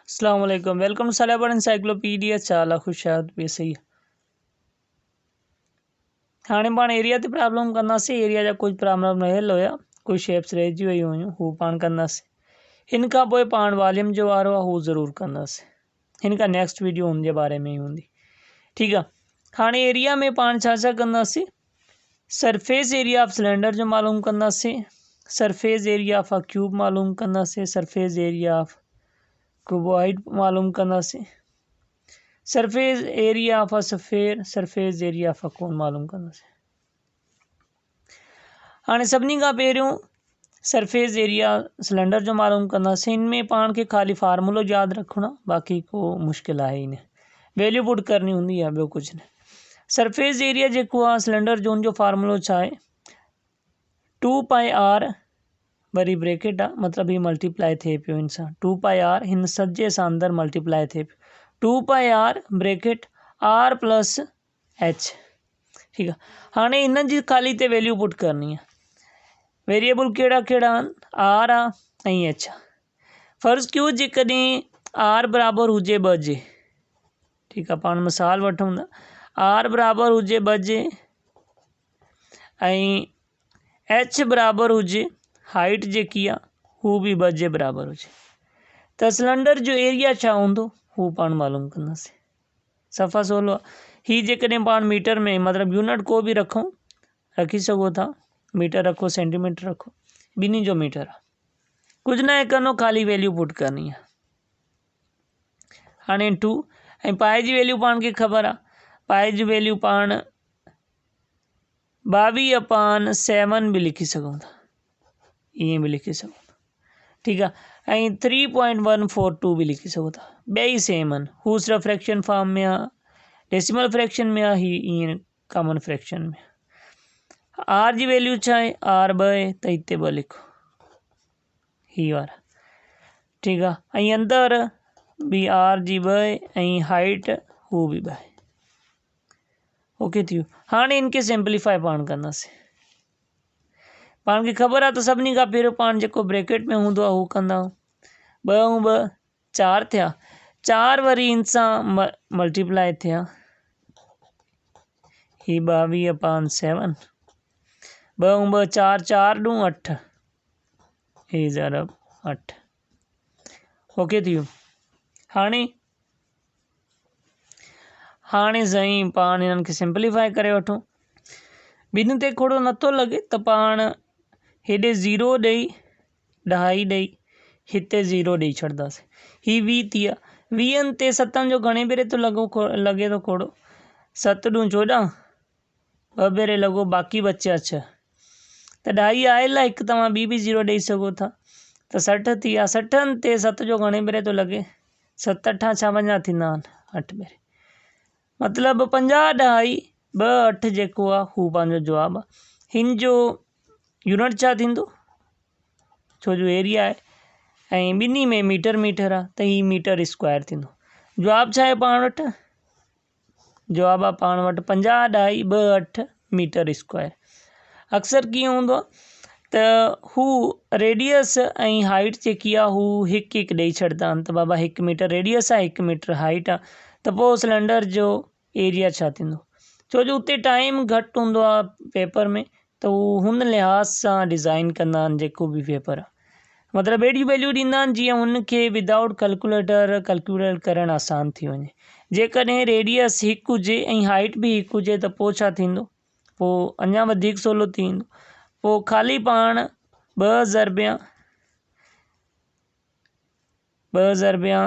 अस्सलाम वालेकुम, welcome सालाबर encyclopedia चाला खुशाद भी सही हाणे पाण एरिया ते प्रॉब्लम कंदासीं। एरिया जा कुछ प्रॉब्लम रहियल हुया, कुछ शेप्स रहिजी वयूं हुयूं, हू पाण कंदासीं। हिन खां पोइ पाण वॉल्यूम जो वारो आहे, हू ज़रूरु कंदासीं। हिन खां नेक्स्ट वीडियो हुन जे बारे में ही हूंदी। ठीकु आहे। हाणे एरिया में पाण छा छा कंदासीं? सरफेस एरिया ऑफ सिलेंडर जो मालूम कंदासीं, surface area of a cube मालूम कंदासीं, सरफेस एरिया ऑफ क्यूबॉइड मालूम कंदासीं, surface area of a sphere, surface area of a कोन मालूम कंदासीं। हाणे सभिनी खां पहिरियों सरफेस एरिया सिलेंडर जो मालूम कंदासीं। इनमें पाण खे ख़ाली फार्मूलो यादि रखणो आहे, बाक़ी को मुश्किल आहे ही न, वैल्यू पुट करनी हूंदी आहे, ॿियो कुझु न। सरफेस एरिया जेको आहे सिलेंडर जो, उनजो फार्मूलो छा आहे? 2πr वरी ब्रेकेट आहे, मतिलबु हीउ मल्टीप्लाई थिए पियो हिन सां, 2πr हिन सजे सां अंदरि मल्टीप्लाई थिए पियो, 2πr bracket r plus h। ठीकु आहे। हाणे हिन जी ख़ाली हिते वैल्यू पुट करनी आहे। वेरिएबल कहिड़ा कहिड़ा आहिनि? r आहे ऐं h आहे। फ़र्ज़ु कयो जेकॾहिं r बराबरि हुजे 2 जे, ठीकु आहे, पाण मिसाल वठूं था, r बराबरि हुजे 2 जे ऐं h बराबरि हुजे, हाइट जेकी आहे हू बि 2 जे बराबरि हुजे, त सिलेंडर जो एरिया छा हूंदो, हू पाण मालूम कंदासीं। सफ़ा सवलो आहे। हीअ जेकॾहिं पाण मीटर में, मतिलबु यूनिट को बि रखी सघो था, मीटर रखो, सेंटीमीटर रखो, ॿिन्ही जो मीटर आहे। कुझु न आहे करिणो, ख़ाली वैल्यू पुट करणी आहे। हाणे 2 ऐं पाए जी वैल्यू पाण खे ख़बर आहे, पाए जी वैल्यू पाण 22/7 भी लिखी सघूं था, ईअं बि लिखी सघूं था। ठीकु आहे। ऐं 3.142 भी लिखी सघो था, ॿई सेम आहिनि। हू सिर्फ़ु फ्रैक्शन फॉर्म में आहे, डेसिमल फ्रैक्शन में आहे, ही ईअं कॉमन फ्रैक्शन में। आर जी वैल्यू छा आहे? r 2 आहे, त हिते 2 लिखो, ही वारा। ठीकु आहे। ऐं अंदरि बि r जी 2 आहे ऐं हाइट हू बि 2 आहे। ओके थी वियो। हाणे इनखे सिंप्लीफाई पाण कंदासीं। पाण खे ख़बर आहे त सभिनी खां पहिरियों पाण जेको ब्रैकेट में हूंदो आहे हू कंदा आहियूं। 2 ऐं 2 4 थिया, 4 वरी इन सां मल्टीप्लाई थिया, ही 22/7, 2 ऐं 2 4, 4 × 8, ही ज़रब 8। ओके थी वियो। हाणे साईं पाण हिननि खे सिंप्लीफाई करे वठूं। ॿिन्ही ते खोड़ो नथो लॻे त पाण हेॾे 0 ॾेई, 2.5 ॾेई, हिते 0 ॾेई छॾंदासीं। ही 20 थी विया। 20 ते 7 जो घणे भेरे थो लॻे थो खोड़ो? 7 × 14, 2 भेरे लॻो, बाक़ी बचिया 6, त 2.5 आयल आहे, हिकु तव्हां ॿी बि 0 ॾेई सघो था, त 60 थी विया। 60 ते 7 जो घणे भेरे थो लॻे? 7 8 छा 50 थींदा आहिनि, 8 भेरे, मतिलबु 50 2.5 2 8 जेको आहे हू पंहिंजो जवाबु आहे। हिन जो यूनिट छा थींदो? छो जो एरिया आहे ऐं ॿिन्ही में मीटर मीटर आहे, त ही मीटर स्क्वायर थींदो। जवाबु छा आहे पाण वटि? जवाबु आहे पाण वटि 50 2.5 2 8 मीटर स्क्वायर। अक्सर कीअं हूंदो आहे त हू रेडियस ऐं हाइट जेकी आहे हू हिकु हिकु ॾेई छॾंदा आहिनि, त बाबा 1 मीटर रेडियस आहे, 1 मीटर हाइट आहे, त पोइ सिलेंडर जो एरिया छा थींदो? छो जो उते टाइम घटि हूंदो आहे पेपर में, त हू हुन लिहाज़ सां डिज़ाइन कंदा आहिनि जेको बि पेपर आहे, मतिलबु अहिड़ी वैल्यू ॾींदा आहिनि जीअं हुनखे विदाउट कैलकुलेटर कैलकुलेट करणु आसान थी वञे। जेकॾहिं रेडियस 1 हुजे ऐं हाइट बि 1 हुजे त पोइ छा थींदो? पोइ अञा वधीक सवलो थी वेंदो। पोइ ख़ाली पाण 2 ज़रबिया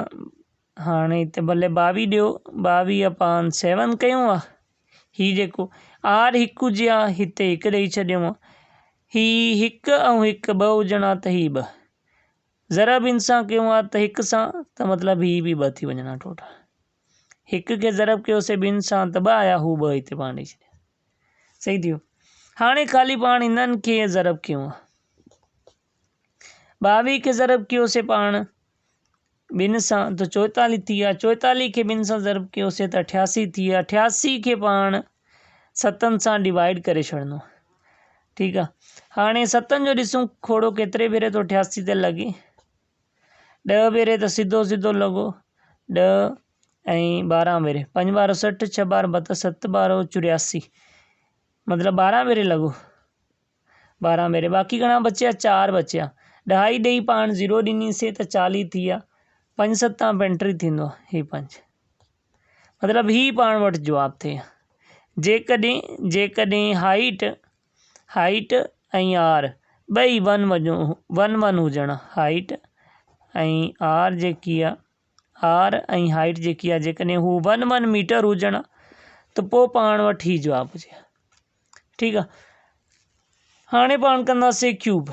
हाणे हिते भले 22 ॾियो, 22/7 कयूं आहे। हीउ जेको r 1 हुजे हा, हिते 1 ॾेई छॾियो आहे, ही 1 ऐं 1 2 हुजणा, त ही 2 ज़रब इन सां कयूं आहे त 1 सां, त मतिलबु ही बि 2 थी वञणा टोटल। 1 खे ज़रब कयोसीं 2 सां त 2 आया, हू 2 हिते पाण ॾेई छॾिया। सही थी वियो। हाणे ख़ाली पाण हिननि खे ज़रब कयूं आहे। 22 खे ज़रब कयोसीं पाण 2 सां त 44 थी विया। 44 खे 2 सां ज़रब कयोसीं त 88 थी विया। 88 खे पाण 7 सां डिवाइड करे छॾिणो। ठीकु आहे। हाणे 7 जो ॾिसूं खोड़ो केतिरे भेरे तो 88 ते लॻे? 10 भेरे त सीधो सीधो लॻो 10 ऐं 12 भेरे 5 ॿार 60 6 ॿार 72 7 ॿार 84 मतलब 12 भेरे लॻो 12 भेरे। बाक़ी घणा बचिया 4 बचिया 2.5 ॾेई पाण 0 ॾिनीसीं त 40 थी विया 5 7 35 थींदो ही 5 मतलब ही पाण वटि जवाब थिए। जेकॾहिं हाइट ऐं आर ॿई 1 हुजण हाइट ऐं आर जेकी आहे आर ऐं हाइट जेकी आहे जेकॾहिं हू 1 मीटर हुजण त पोइ पाण वटि ही जवाब हुजे। ठीक आहे। हाणे पाण कंदासीं cube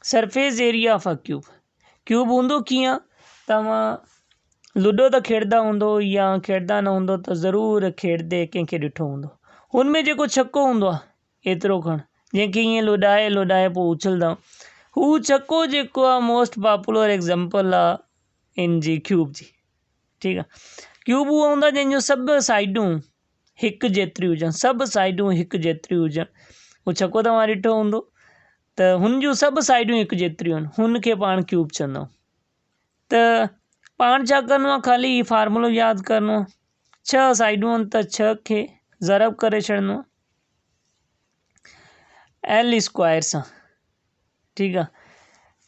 surface area of a cube हूंदो कीअं तव्हां लूडो त खेॾंदा हूंदो या खेॾंदा न हूंदो त ज़रूरु खेॾंदे कंहिंखे ॾिठो हूंदो। हुनमें जेको छक्को हूंदो आहे एतिरो खण जंहिंखे ईअं लुॾाए पोइ उछलंदा हू छक्को जेको आहे मोस्ट पॉपुलर एग्जाम्पल आहे इन जी क्यूब जी। ठीक आहे। क्यूब उहो हूंदा जंहिंजो सभु साइडूं हिकु जेतिरियूं हुजनि सभु साइडूं हिकु जेतिरियूं हुजनि। उहो छक्को तव्हां ॾिठो हूंदो त हुन जूं सभु साइडूं हिकु जेतिरियूं आहिनि हुनखे पाण क्यूब चवंदा आहियूं। त पाण छा करिणो आहे ख़ाली ही फार्मूलो यादि करिणो आहे 6 साइडूं आहिनि त 6 खे ज़रब करे छॾिणो आहे L स्क्वायर सां। ठीक आहे।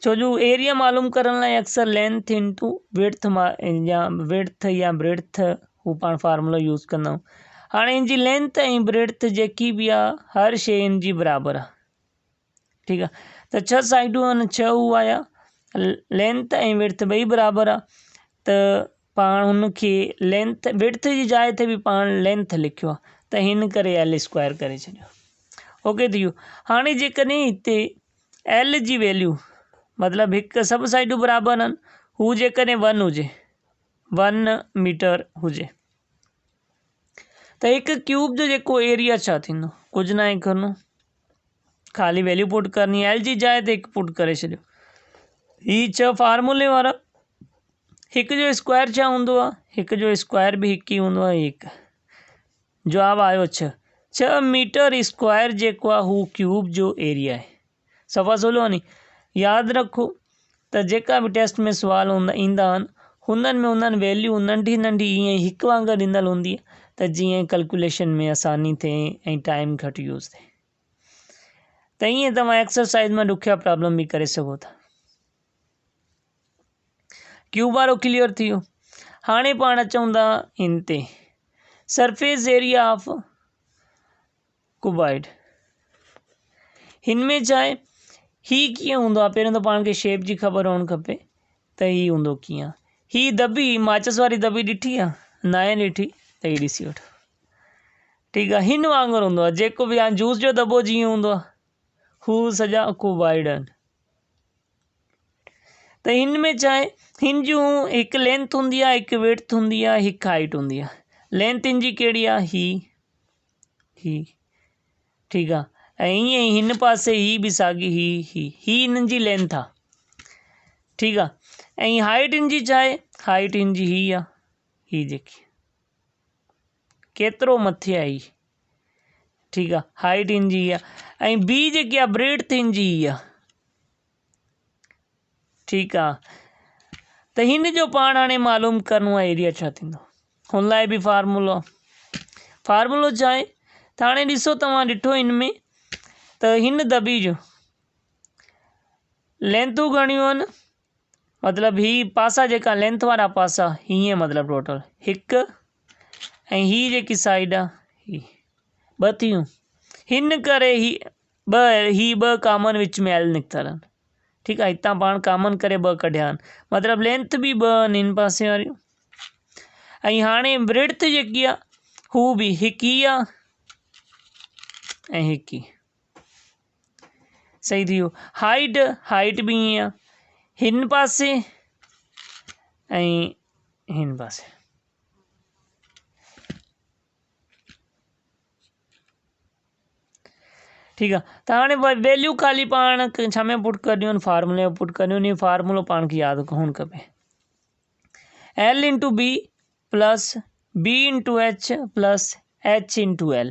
छो जो एरिया मालूम करण लाइ अक्सर लेंथ इंटू विड्थ या ब्रेड्थ हू पाण फार्मूलो यूज़ कंदा आहियूं। हाणे इन जी लेंथ ऐं ब्रेड्थ जेकी बि आहे हर शइ इन जी बराबरि आहे। ठीक आहे। त 6 साइडूं आहिनि 6 हू आया लेंथ ऐं विड्थ ॿई बराबरि आहे त पाण हुनखे लेंथ विड्थ जी जाइ ते बि पाण लेंथ लिखियो आहे त हिन करे L स्क्वायर करे छॾियो। ओके थी वियो। हाणे जेकॾहिं हिते L जी वैल्यू मतलब हिकु सभु साइडूं बराबरि आहिनि हू जेकॾहिं 1 हुजे 1 मीटर हुजे त हिकु क्यूब जो जेको एरिया छा थींदो कुझु न आहे करिणो ख़ाली वैल्यू पुट करणी L जी जाइ ते हिकु पुट करे छॾियो। ही 6 फार्मूले वारा हिकु जो स्क्वायर छा हूंदो आहे हिकु जो स्क्वायर बि हिकु ई हूंदो आहे हिकु जवाब आयो 6 मीटर स्क्वायर जेको आहे हू क्यूब जो एरिया आहे। सफ़ा सवलो आहे नी। यादि रखो त जेका बि टेस्ट में सुवाल ईंदा आहिनि हुननि में उन्हनि वैल्यू नंढी ईअं हिकु वांगुरु ॾिनल हूंदी त जीअं कैलकुलेशन में आसानी थिए ऐं टाइम घटि यूज़ थिए। त ईअं तव्हां एक्सरसाइज़ में ॾुखिया प्रॉब्लम बि करे सघो था। क्यूब वारो क्लियर थी वियो। हाणे पाण अचूं था इन ते सरफेस एरिया ऑफ क्यूबॉइड। हिन में छा आहे ही कीअं हूंदो आहे पहिरियों त पाण खे शेप जी ख़बर हुअणु खपे त ही हूंदो कीअं। ही दॿी माचिस वारी दॿी ॾिठी आहे न आहे ॾिठी त ही ॾिसी वठो। ठीक आहे। हिन वांगुरु हूंदो आहे जेको बि हाणे जूस जो दॿो जीअं हूंदो आहे हू सॼा क्यूबॉइड आहिनि। त हिन में छा आहे हिन जूं हिकु लेंथ हूंदी आहे हिकु विड्थ हूंदी आहे हिकु हाइट हूंदी आहे। लेंथ इन जी कहिड़ी आहे ही ठीक आहे। ऐं ईअं ई हिन पासे ही बि साॻी ही हिननि जी लेंथ आहे। ठीक आहे। ऐं हाइट इन जी छा आहे हाइट इन जी ही आहे ही जेकी केतिरो मथे आहे ही। ठीक आहे। हाइट इन जी आहे ऐं ॿी जेकी आहे ब्रेड्थ इन जी ही आहे। ठीक आहे। त हिन जो पाण हाणे मालूम करिणो आहे एरिया छा थींदो हुन लाइ बि फार्मूलो छा आहे त हाणे ॾिसो तव्हां ॾिठो हिन में त हिन दॿी जो लेंथूं घणियूं आहिनि मतलब ही पासा जेका लेंथ वारा पासा हीअं मतलब टोटल हिकु ऐं ही जेकी साइड आहे ही 2 थियूं हिन करे ही 2 कॉमन विच में L निकितल आहिनि। ठीक आहे। हितां पाण कॉमन करे 2 कढिया आहिनि मतलब लेंथ बि 2 आहिनि हिन पासे वारियूं ऐं हाणे ब्रेड्थ जेकी आहे हू बि हिकु ई आहे ऐं हिकु ई सही थी वियो। हाइट बि ईअं आहे हिन पासे ऐं हिन पासे। ठीक आहे। त हाणे वैल्यू ख़ाली पाण छा में पुट करिणियूं आहिनि फार्मूले में पुट करिणियूं आहिनि। फार्मूलो पाण खे यादि हुअणु खपे L into B plus B into H plus H into L।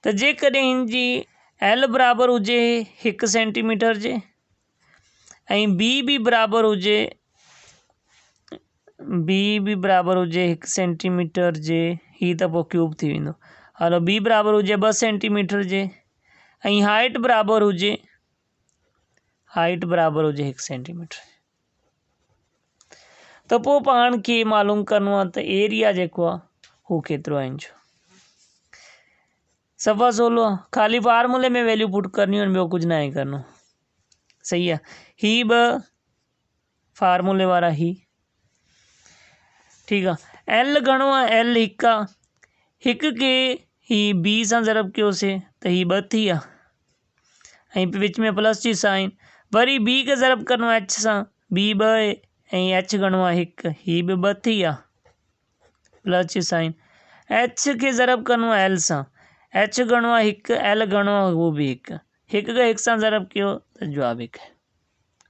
त जेकॾहिं हिन जी L बराबरि हुजे 1 सेंटीमीटर जे ऐं बी भी बराबर हुजे 1 सेंटीमीटर जे ही त पोइ क्यूब थी वेंदो। हलो बी बराबर हुजे 2 सेंटीमीटर जे ऐं हाइट बराबर हुजे 1 सेंटीमीटर। त पोइ पाण खे मालूम करिणो आहे त एरिया जेको आहे हू केतिरो आहे इंच। सफ़ा सवलो आहे, ख़ाली फार्मूले में वैल्यू पुट करणी आहिनि, ॿियो कुझु न आहे करिणो। सही आहे, ही 2 फार्मूले वारा ही। ठीकु आहे, एल घणो आहे, एल 1 आहे, 1 खे ही बी सां ज़रब कयोसीं त ही 2 थी विया ऐं विच में प्लस जी साइन, वरी बी खे ज़रब करिणो आहे एच सां, बी 2 आहे ऐं एच घणो आहे 1, ही बि 2 थी विया प्लस जी साइन। एच खे ज़रब करिणो आहे एल सां, एच घणो आहे 1, एल घणो आहे उहो बि 1, 1 खे 1 सां ज़रब कयो त जवाब 1 आहे।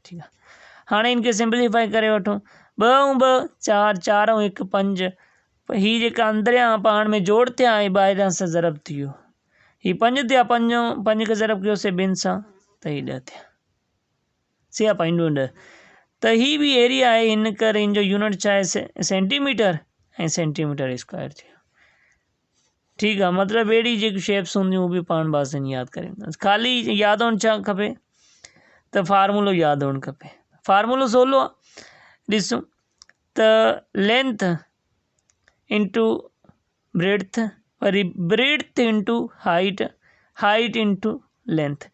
ठीकु आहे, हाणे इनखे सिंप्लीफाई करे वठो। 2 ऐं 2 4, 4 ऐं 1 5, ही जेका अंदरियां पाण में जोड़ थिया ऐं ॿाहिरियां सां ज़रब थी वियो, ही 5 थिया, 5 खे ज़रब कयोसीं 2 सां त ही 10 थिया। 6.10 त ही बि एरिया आहे, हिन करे हिन जो यूनिट छा आहे सेंटीमीटर ऐं सेंटीमीटर स्क्वायर थियो। ठीकु आहे, मतिलबु अहिड़ी जेकी शेप्स हूंदियूं उहे बि पाण बासनि यादि करे वेंदासीं। ख़ाली यादि हुअणु छा खपे त फार्मूलो यादि हुअणु खपे। फार्मूलो सवलो आहे, ॾिसूं त लेंथ इंटू ब्रेड्थ, वरी breadth into height, height into length.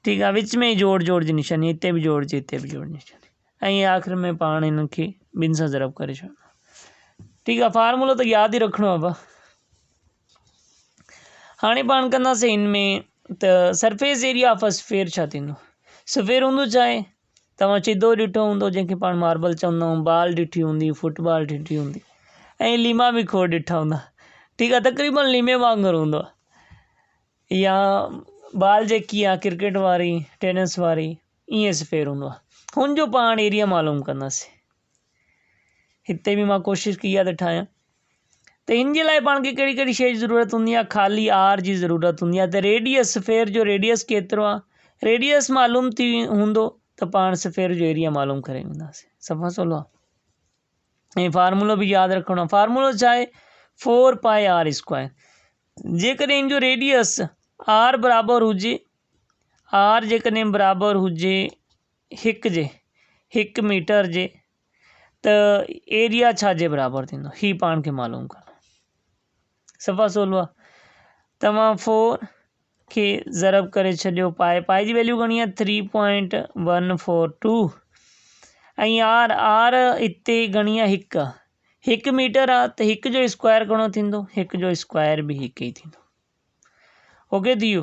ठीकु आहे, विच में जोड़ जी निशानी, हिते बि जोड़ जी, हिते बि जोड़ जी निशानी, ऐं आख़िर में पाण हिन खे 2 सां ज़रब करे छॾिणो। ठीकु आहे, फार्मूलो त यादि ई रखिणो आहे। हाणे पाण कंदासीं हिन में त surface area of a sphere छा थींदो। स्फेयर हूंदो छा आहे, तव्हां चिदो ॾिठो हूंदो जंहिंखे पाण मार्बल चवंदा आहियूं, बॉल ॾिठी हूंदी, फुटबॉल ॾिठी हूंदी ऐं लीमा बि खोड़ ॾिठा हूंदा। ठीकु आहे, तक़रीबन लीमे वांगुरु हूंदो आहे, या बॉल जेकी आहे क्रिकेट वारी, टेनिस वारी, ईअं स्फेयर हूंदो आहे। हुनजो पाण एरिया मालूम कंदासीं। हिते बि मां कोशिशि कई आहे त ठाहियां। त हिन जे लाइ पाण खे कहिड़ी कहिड़ी शइ जी ज़रूरत हूंदी आहे, ख़ाली आर जी ज़रूरत हूंदी आहे। त रेडियस, स्फेयर जो रेडियस केतिरो आहे, रेडियस मालूम थी हूंदो त पाण स्फेयर जो एरिया मालूम करे वेंदासीं। सफ़ा सवलो आहे, ऐं फार्मूलो बि यादि रखिणो आहे। फार्मूलो छा आहे, 4πr²। जेकॾहिं हिन जो रेडियस आर बराबरि हुजे, आर जेकॾहिं बराबरि हुजे 1 जे, 1 मीटर जे, त एरिया छा जे बराबरि थींदो, ही पाण खे मालूम करिणो। सफ़ा सवलो आहे, तव्हां 4 खे ज़रब करे छॾियो पाए, पाए जी वैल्यू घणी आहे 3.142, ऐं आर हिते घणी आहे 1 आहे, 1 मीटर आहे त 1 जो स्क्वायर घणो थींदो, 1 जो स्क्वायर बि 1 ई थींदो। ओके थी वियो।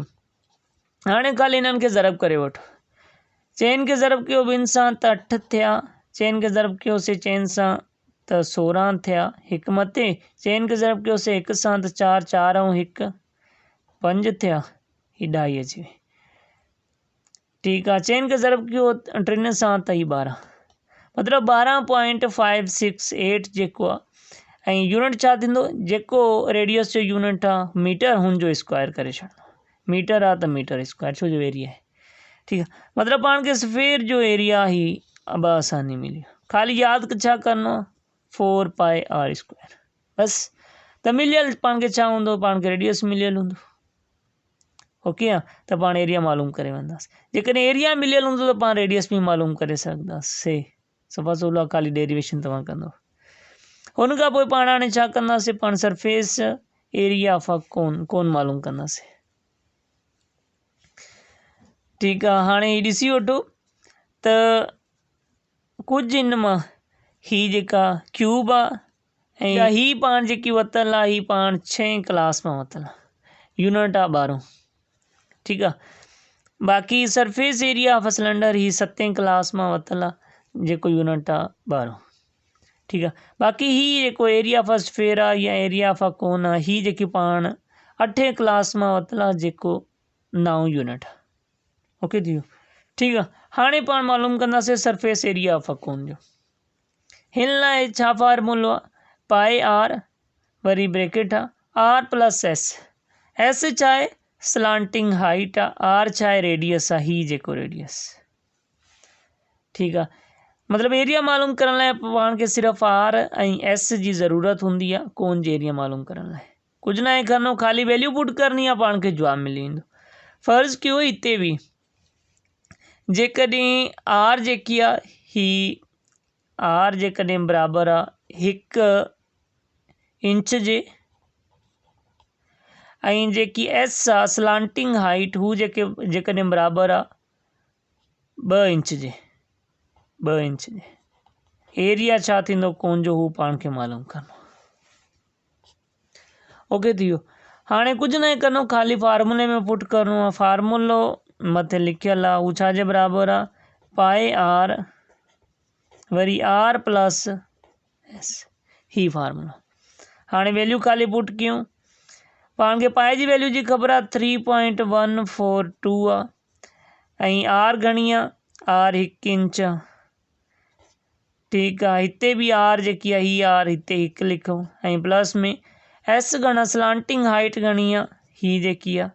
हाणे ख़ाली हिननि खे ज़रब करे वठो। चेन खे ज़रब कयो 2 सां त 8 थिया, चेन खे ज़रब कयोसीं चेन सां त 16 थिया, 1 मथे, चेन खे ज़रब कयोसीं 1 सां त 4, 4 ऐं 1 5 थिया, ही 2.5 अची वई। ठीकु आहे, चेन खे ज़रब कयो 3 सां त ही 12, मतिलबु 12.568 जेको आहे, ऐं यूनिट छा थींदो, जेको रेडियस जो यूनिट आहे मीटर, हुनजो स्क्वायर करे छॾिणो। मीटर आहे त मीटर स्क्वायर, छो जो एरिया आहे। ठीकु आहे, मतिलबु पाण खे स्फेयर जो एरिया ही आसानी मिली। ख़ाली यादि छा करिणो आहे, 4πr², बसि। त मिलियल पाण खे छा हूंदो, पाण खे रेडियस मिलियल हूंदो। ओके आहे, त पाण एरिया मालूम करे वेंदासीं। जेकॾहिं एरिया मिलियल हूंदो त पाण रेडियस बि मालूम करे सघंदासीं। सफ़ा सवलो आहे, ख़ाली डेरिवेशन तव्हां कंदो। हुन खां पोइ पाण हाणे छा कंदासीं, पाण सरफेस एरिया ऑफ अ कोन मालूम कंदासीं। ठीकु आहे, हाणे ही ॾिसी वठो त कुझु हिन मां ही जेका क्यूब आहे ऐं ही पाण जेकी वरितल आहे, ही पाण 6 क्लास मां वरितल आहे, यूनिट आहे 12। ठीकु आहे, बाक़ी सरफेस एरिया ऑफ सिलेंडर ही 7 क्लास मां वरितल आहे, जेको यूनिट आहे 12। ठीकु आहे, बाक़ी ही जेको एरिया ऑफ स्फेयर आहे या एरिया ऑफ कोन आहे, ही जेकी पाण 8 क्लास मां वरितल आहे, जेको 9 यूनिट आहे। ओके थी वियो। ठीकु आहे, हाणे पाण मालूम कंदासीं सरफेस एरिया ऑफ कोन जो। हिन लाइ छा फार्मूलो आहे, पाए आर, वरी ब्रेकेट आहे, आर प्लस एस। एस छा आहे, स्लांटिंग हाइट आहे, आर छा आहे, रेडियस आहे, ही जेको रेडियस। ठीक है। मतलब एरिया मालूम करण लाइ पाण खे सिर्फ़ु आर ऐं एस जी ज़रूरत हूंदी आहे कोन जी एरिया मालूम करण लाइ। कुझु न आहे करिणो, ख़ाली वैल्यू पुट करणी आहे, पाण खे जवाबु मिली वेंदो। फ़र्ज़ु कयो हिते बि जेकॾहिं आर जेकी आहे ही आर जेकॾहिं बराबरि आहे 1 इंच जे ऐं जेकी एस आहे स्लांटिंग हाइट हू जेकॾहिं बराबरि आहे 2 इंच जे 2 इंच जे एरिया छा थींदो कोन जो हू पाण खे मालूम करिणो। ओके थी वियो। हाणे कुझु न आहे करिणो, ख़ाली फार्मूले में पुट करिणो आहे। फार्मूलो मथे लिखियलु आहे, हू छा जे बराबरि आहे पाए आर वरी आर प्लस एस, ही फार्मूलो। हाणे वैल्यू ख़ाली पुट कयूं, पाण खे पाए जी वैल्यू जी ख़बर आहे 3.142 आहे ऐं आर घणी आहे आर 1 इंच आहे। ठीकु आहे, हिते बि आर जेकी आहे ही आर हिते 1 लिखूं ऐं प्लस में एस घणा स्लांटिंग हाइट घणी आहे ही जेकी आहे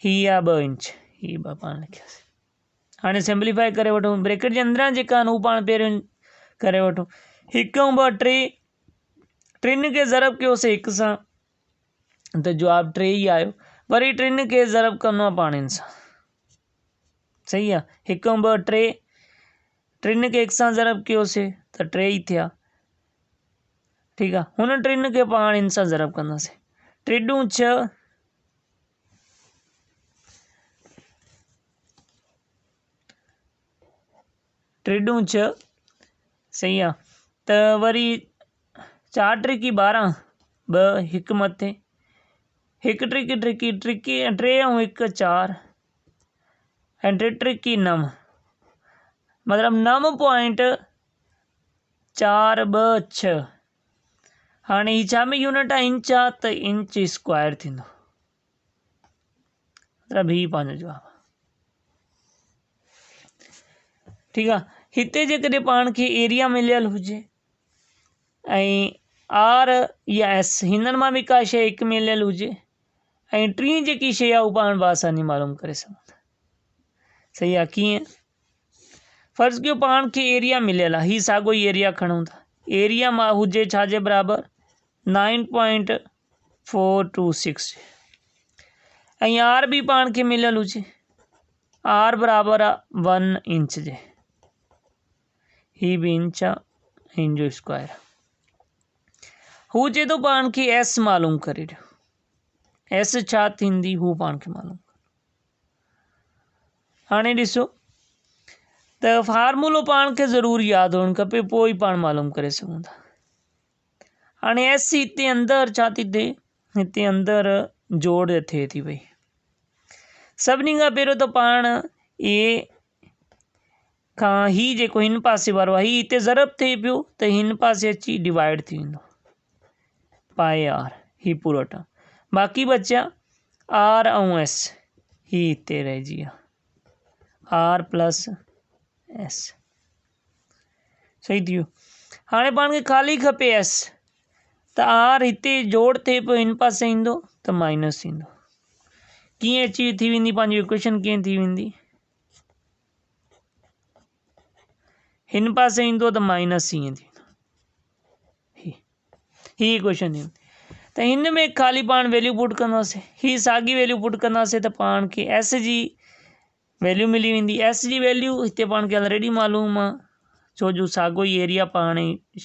ही आहे 2 इंच, ही 2 पाण लिखियासीं। हाणे सिम्पलीफाई करे वठूं, ब्रैकेट जे अंदरां जेका आहिनि हू पाण पहिरियों करे वठूं। 1 ऐं 2 3, टिनि खे ज़रब कयोसीं 1 सां त जवाबु 3 ई आयो। वरी टिनि खे ज़रब करिणो आहे पाणनि सां, सही आहे। 1 ऐं 2 3, टिनि खे 1 सां ज़रब कयोसीं त 3 ई थिया। ठीकु आहे, हुन टिनि खे पाण इन सां ज़रब कंदासीं। 3 × 6 3 × 6 सही आहे। त वरी 4 त्रिकी 12, 2 1 मथे 1 त्रिकी 3 ऐं 1 4 ऐं 3 त्रिकी 9, मतिलबु 9.426। हाणे ही छा में यूनिट आहे इंच आहे त इंच स्क्वायर थींदो, मतिलबु ही पंहिंजो जवाबु आहे। ठीकु आहे, हिते जेकॾहिं पाण खे एरिया मिलियल हुजे ऐं आर या एस हिननि मां बि का शइ 1 मिलियल हुजे ऐं 3 जेकी शइ आहे उहा पाण बासानी मालूम करे सघूं था। सही आहे, कीअं? फ़र्ज़ु कयो पाण खे एरिया मिलियल आहे, ही साॻियो ई एरिया खणूं था। एरिया मां हुजे छा जे बराबरि 9.426 ऐं आर बि पाण खे मिलियल हुजे, आर बराबरि आहे 1 इंच जे, ही भी इंच आहे इन जो स्क्वायर। हू चए थो पाण खे एस मालूम करे ॾियो, एस छा थींदी हू पाण खे मालूम। हाणे ॾिसो त फार्मूलो पाण खे ज़रूरु यादि हुअणु खपे, पोइ ई पाण मालूम करे सघूं था। हाणे एस हिते अंदरि छा थी थिए, हिते अंदरि जोड़ थिए थी पई। सभिनी खां पहिरियों त पाण ए खां ही जेको हिन पासे वारो आहे ही हिते ज़रब थिए पियो त हिन पासे अची डिवाइड थी वेंदो पाए आर, ही पूरो टर्म। बाक़ी बचिया आर ऐं एस, ही हिते रहिजी विया आर प्लस एस, सही थी वियो। हाणे पाण खे ख़ाली खपे एस, त आर हिते जोड़ थिए पियो हिन पासे ईंदो त माइनस ईंदो। कीअं अची थी वेंदी पंहिंजी इक्वेशन, कीअं थी वेंदी, हिन पासे ईंदो त माइनस ईअं थींदो, ही इक्वेशन थी। त हिन में ख़ाली पाण वैल्यू पुट कंदासीं, ही साॻी वैल्यू पुट कंदासीं त पाण खे एस जी वैल्यू मिली वेंदी। एस जी वैल्यू हिते पाण खे ऑलरेडी मालूम आहे, छो जो साॻियो ई एरिया पाण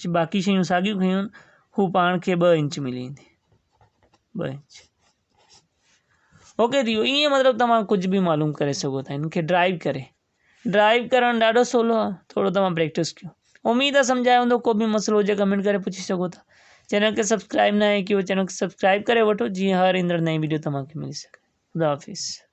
बाक़ी शयूं साॻियूं खयूं आहिनि, हू पाण खे 2 इंच मिली वेंदी, 2 इंच। ओके थी वियो। ईअं मतिलबु तव्हां कुझु बि मालूम करे सघो था हिनखे ड्राइव करे। ड्राइव करणु ॾाढो सवलो आहे, थोरो तव्हां प्रैक्टिस कयो। उमेद आहे सम्झायो हूंदो। को बि मसइलो हुजे कमेंट करे पुछी सघो था। चैनल खे सब्सक्राइब न आहे कयो, चैनल खे सब्सक्राइब करे वठो जीअं हर ईंदड़ नई वीडियो तव्हांखे मिली सघे। ख़ुदा हाफ़िज़।